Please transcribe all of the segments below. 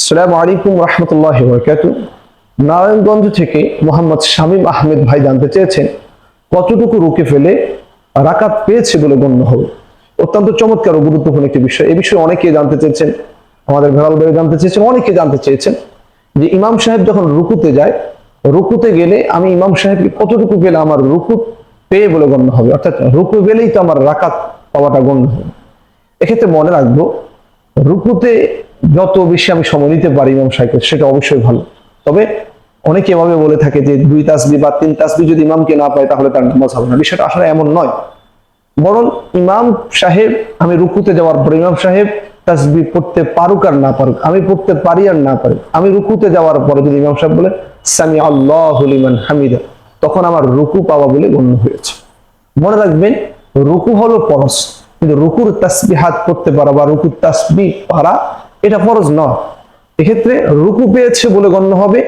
আসসালামু আলাইকুম রহমতুল্লাহি ওয়া বারাকাতুহু। নারায়ণগঞ্জ থেকে মোহাম্মদ শামীম আহমেদ ভাই জানতে চেয়েছেন কতটুকু রুকে ফেলে রাকাত পেয়েছে বলে গণ্য হবে। অত্যন্ত চমৎকার ও গুরুত্বপূর্ণ একটি বিষয়। এই বিষয়ে অনেকে জানতে চেয়েছেন, আমাদের ভেলাল ভাই জানতে চেয়েছেন, অনেকে জানতে চেয়েছেন যে ইমাম সাহেব যখন রুকুতে যায়, রুকুতে গেলে আমি ইমাম সাহেবকে কতটুকু পেলে আমার রুকু পেয়ে বলে গণ্য হবে, অর্থাৎ রুকু গেলেই তো আমার রাকাত পাওয়াটা গণ্য হবে। এক্ষেত্রে মনে রাখবো, রুকুতে যত বেশি আমি সময় নিতে পারি ইমাম সাহেবকে সেটা অবশ্যই ভালো। তবে অনেকে এভাবে বলে থাকে যে 2 তাসবিহ বা 3 তাসবিহ যদি ইমামকে না পায় তাহলে তার নামাজ হবে না। বিষয়টা আসলে এমন নয়। বরং ইমাম সাহেব, আমি রুকুতে যাওয়ার পর ইমাম সাহেব তাসবিহ পড়তে পারুক আর না পারুক, আমি পড়তে পারি আর না পারি, আমি রুকুতে যাওয়ার পরে যদি ইমাম সাহেব বলে সামি আল্লাহু লিমান হামিদা, তখন আমার রুকু পাওয়া বলে গণ্য হয়েছে। মনে রাখবেন, রুকু হলো ফরজ, কিন্তু রুকুর তাসবিহাত পড়তে পারা বা রুকুর তাসবিহ পারা এটা ফরজ নয়। এক্ষেত্রে রুকু পেয়েছে বলে গণ্য হবে,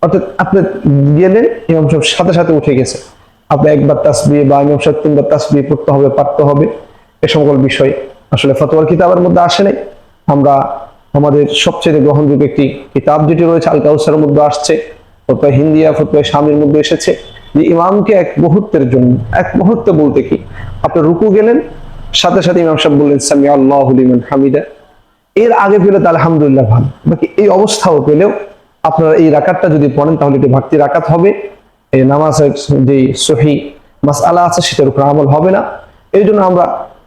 অর্থাৎ আপনি গেলেন, ইমাম সাহেব সাথে সাথে উঠে গেছে, আপনি একবার তাসবিহ বা ইমাম সাহেব 3বার তাসবিহ পড়তে হবে, পারতে হবে। এ সকল বিষয় আসলে ফতোয়ার কিতাবের মধ্যে আসে নাই। আমরা আমাদের সবচেয়ে গ্রহণযোগ্য একটি কিতাব যেটি রয়েছে আল কাউসারের মধ্যে আসছে, ফতোয়া হিন্দিয়া ফতোয়া শামীর মধ্যে এসেছে যে ইমামকে এক মুহূর্তের জন্য, এক মুহূর্তে বলতে কি, আপনি রুকু গেলেন, সাথে সাথে ইমাম সাহেব বললেন সামি আল্লাহু লিমান হামিদা, এর আগে পেলে তো আলহামদুলিল্লাহ ভালো, বাকি এই অবস্থাও পেলেও আপনারা এই রাকাতটা যদি পড়েন তাহলে এটি ভাক্তি রাকাত হবে। এই নামাজের যে সহি মাসআলা আছে সেটার উপর আমল হবে না। এই জন্য আমরা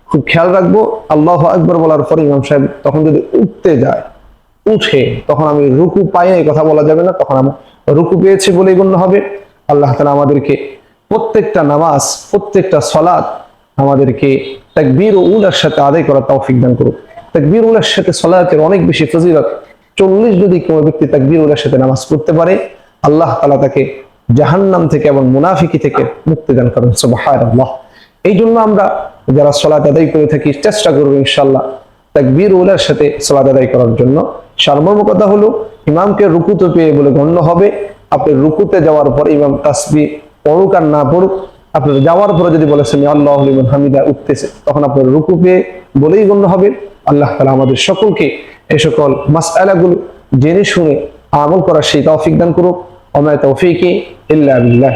খুব খেয়াল রাখবো, আল্লাহু আকবার বলার পর ইমাম সাহেব তখন যদি উঠতে যায়, উঠে তখন আমি রুকু পাই এই কথা বলা যাবে না, তখন আমি রুকু পেয়েছি বলেই গণ্য হবে। আল্লাহ তাআলা আমাদেরকে প্রত্যেকটা নামাজ, প্রত্যেকটা সালাত আমাদেরকে তাকবীর ও উলার সাথে আদায় করার তৌফিক দান করুক। তাকবীর উলার সাথে সালাতের অনেক বেশি ফজিলত। 40 যদি কোনো ব্যক্তি তাকবীর উলার সাথে নামাজ পড়তে পারে, আল্লাহ তাআলা তাকে জাহান্নাম থেকে এবং মুনাফিকি থেকে মুক্তি দান করেন। সুবহানাল্লাহ। এই জন্য আমরা যারা সালাত আদায় করে থাকি চেষ্টা করবো ইনশাআল্লাহ তাকবীর উলার সাথে সালাত আদায় করার জন্য। সারমর্ম কথা হলো, ইমামকে রুকুতে পেয়ে বলে গণ্য হবে। আপনি রুকুতে যাওয়ার পর ইমাম তাসবিহ পড়ুক আর না পড়ুক, আপনার যাওয়ার পরে যদি বলে সামি আল্লাহু লিমান হামিদা উঠতেছে, তখন আপনার রুকু পেয়ে বলেই গণ্য হবে। আল্লাহ তাআলা আমাদের সকলকে এই সকল মাসআলাগুলো জেনে শুনে আমল করার সেই তৌফিক দান করুক। ওয়া মা তাওফীকি ইল্লা বিল্লাহ।